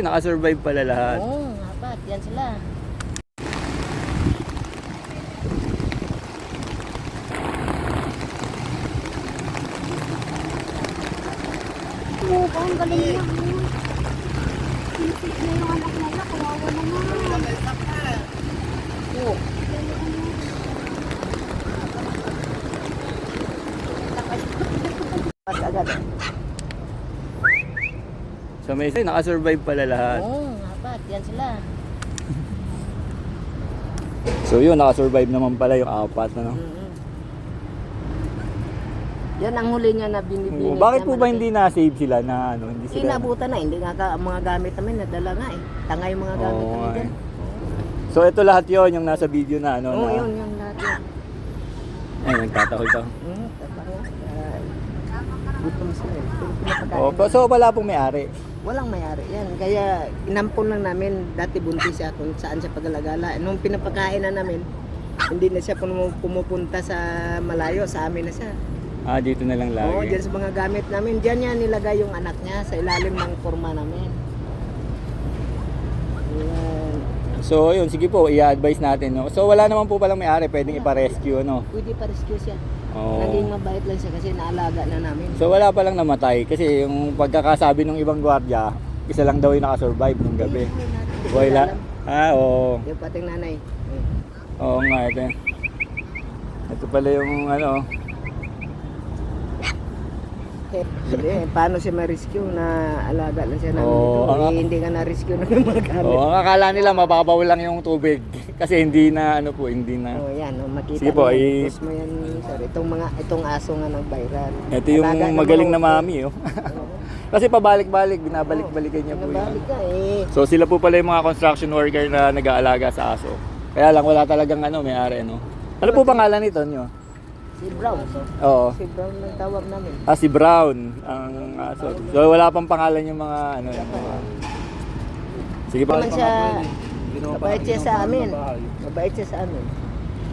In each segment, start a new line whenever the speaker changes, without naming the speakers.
Nakasurvive pala lahat.
Oo, apat. Yan sila.
Oo, ang galing niya. Pinisip na yung anak nila. Kawawa naman.
Oo. Agad.
So may nakasurvive pala lahat.
Oo, apat. Yan sila.
So yun, nakasurvive naman pala yung apat, ano?
Yan ang huli niya na binibingit.
Bakit po ba hindi na-save sila na ano? Hindi sila...
Inabutan na. Hindi nga ang mga gamit namin nadala nga eh. Tanga yung mga gamit
Oo,
namin dyan.
So ito lahat yon yung nasa video na ano?
Oo,
na...
yun yung lahat yun.
Ay, nagtatakol to.
Gutom sila eh.
Oh, so wala pong may-ari.
Walang mayari yan. Kaya inampon lang namin. Dati buntis siya kung saan siya pagalagala. Nung pinapakain na namin, hindi na siya pumupunta sa malayo. Sa amin na siya.
Ah, dito na lang lagi.
Oo, dyan sa mga gamit namin. Dyan niya nilagay yung anak niya sa ilalim ng kurma namin. Ayan.
So yun, sige po, i-advise natin. No? So wala naman po palang may-ari, pwedeng ipa-rescue, no?
Pwede pa rescue siya.
Oo.
Naging mabait lang siya kasi naalaga na namin.
So wala palang namatay kasi yung pagkakasabi ng ibang gwardiya, isa lang daw yung nakasurvive nung gabi. Wala. Ah, oo.
Yung pating nanay.
Oo nga, ito. Ito pala yung ano.
Hindi, paano siya ma-rescue na alaga lang siya namin
Oo,
dito. Hindi nga na-rescue na yung mga gamit.
Oo, ang akala nila mababaw lang yung tubig kasi hindi na ano po, hindi na.
Oh, yan, makita
Sige po,
niyo. Post mo yan, sir. Itong aso nga ng viral.
Ito yung
Alaga ng
magaling
mga
na mami, oh.
Oo.
Kasi pabalik-balik, binabalik-balikan niya po
Nabalik
yun.
ka eh.
So sila po pala yung mga construction worker na nag-aalaga sa aso. Kaya lang wala talagang ano, may-ari, ano. Ano po pangalan nito nyo?
Si Brown.
Oo.
Si Brown ang tawag namin.
Ah, si Brown ang aso. So wala pang pangalan yung mga ano. Yung mga... Sige pa.
Naman siya, mabait siya sa amin. Mabait siya sa amin.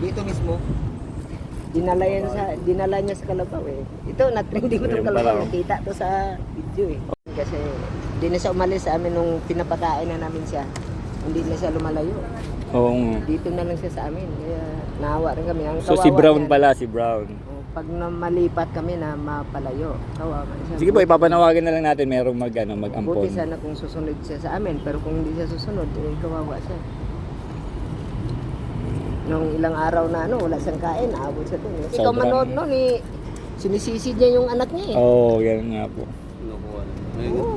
Dito mismo.
Dinala niya sa Kalabaw eh. Ito, na-trending ko itong
Ayun
Kalabaw.
pala.
Kita to sa video eh. Kasi hindi na siya umalis sa amin nung pinapakain na namin siya. Hindi na siya lumalayo.
Oo. nga.
Dito na lang siya sa amin. Kaya naawa rin kami. Ang
So si
kawawa
Brown
niya,
pala, si Brown.
pag malipat kami na mapalayo, kawawa siya.
Sige po, ipapanawagan na lang natin merong mag-ampon.
Buti sana kung susunod siya sa amin. Pero kung hindi siya susunod, eh, kawawa siya. Nung ilang araw na wala siyang kain, aabot siya doon. Ikaw
Sobrang-
manood noon eh, sinisisid niya yung anak niya eh.
Oo, ganun nga po.
Oo.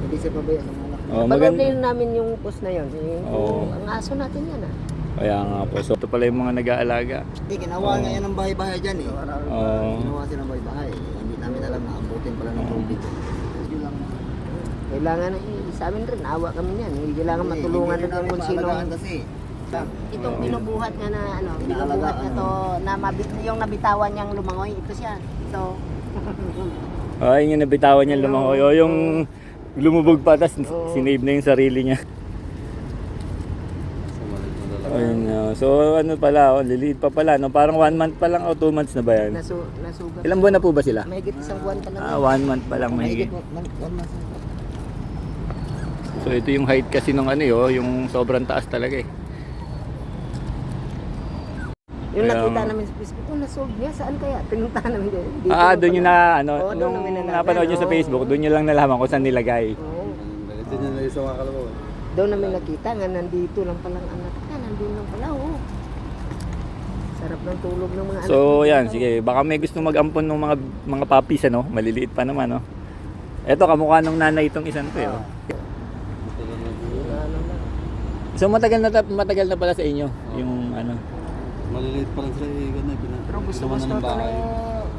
Hindi siya pabaya ng anak.
Oh,
Napanood
maganda.
din namin yung post na yun.
Oo.
Ang aso natin yan ah.
Kaya nga po. So ito pala yung mga nag-aalaga.
Hindi, ginawa nga yan ng bahay-bahay dyan eh.
Oo.
Ginawa sila ng bahay-bahay. Hindi namin alam na abutin pala ng tubig. Yun lang.
Kailangan sa amin rin, awa kami niyan. Hindi kailangan matulungan rin kung sino.
Maalagaan kasi.
Itong binubuhat niya na binubuhat niya to, na yung nabitawan niyang lumangoy, ito siya. Ito.
Ay, yung nabitawan niya lumangoy. O yung lumubog pa, tas sinave na yung sarili niya. Ayun, so ano pala, liliit pa pala, no? Parang 1 month pa lang o 2 months na ba yan?
Nasugat.
Ilang buwan na po ba sila?
Mahigit isang buwan pa lang.
Ah, 1 month pa lang mahigit. So ito yung height kasi ng ano yung sobrang taas talaga eh.
Yung
Kaya-
nakita namin sa Facebook, nasolve niya, saan kaya? Pinuntahan namin din. Dito
Ah,
na
doon
pala.
yun na ano,
Oo, doon
nung
namin nalaman,
napanood nyo sa
oo.
Facebook, doon nyo lang nalaman kung saan nilagay.
Oo.
Doon yun na sa mga kalabaw.
Doon namin nakita nga nandito lang palang anak niya, nandun lang pala, oh. Sarap ng tulog ng mga anak.
So
niya.
yan, sige, baka may gusto mag-ampon ng mga puppies ano, maliliit pa naman no. Ito kamukha ng nanay itong isang to
Ano na.
So matagal na pala sa inyo yung ano.
Maliliit pa lang sila eh.
Pero gusto-gusto to na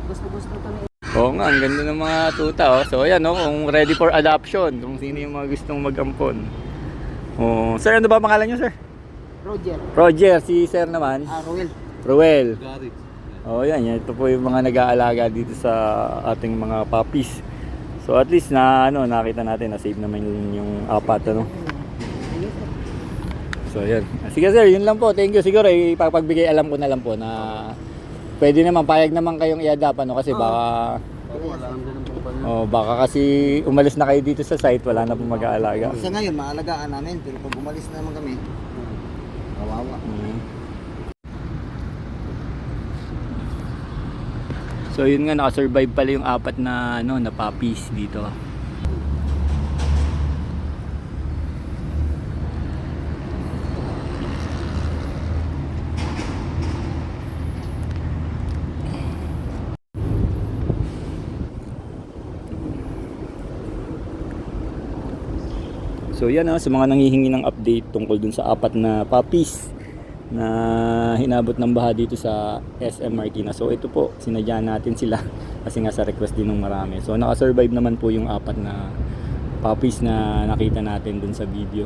gusto-gusto to na
Oo nga, ang ganda ng mga tuta oh. So ayan no, kung ready for adoption, kung sino yung mga gustong mag-ampon. Oh, sir, ano ba pangalan niyo, sir?
Roger.
Roger, si sir naman.
Ruel.
Ruel.
Gary.
Oh, yan. Ito po yung mga nag-aalaga dito sa ating mga puppies. So at least na nakita natin na save naman yung apat ano. So yan. Sige sir, yun lang po. Thank you. Siguro ipapagbigay alam ko na lang po na pwede naman payag naman kayong i-adapt ano kasi baka
Oo, alam din ang pagpapalala.
Oh, baka kasi umalis na kayo dito sa site, wala na pong mag-aalaga.
Sa ngayon, maalagaan namin. Pero pag umalis na naman kami, kawawa.
So yun nga, nakasurvive pala yung 4 na na puppies dito. So yan sa mga nanghihingi ng update tungkol dun sa 4 na puppies na hinabot ng baha dito sa SM Marikina. So ito po, sinadya natin sila kasi nga sa request din ng marami. So nakasurvive naman po yung 4 na puppies na nakita natin dun sa video.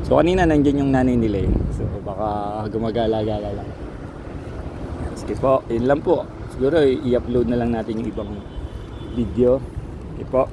So kanina nandyan yung nanay nila So baka gumagala-gala lang. Sige po, yun lang po. Siguro i-upload na lang natin yung ibang video. Okay po.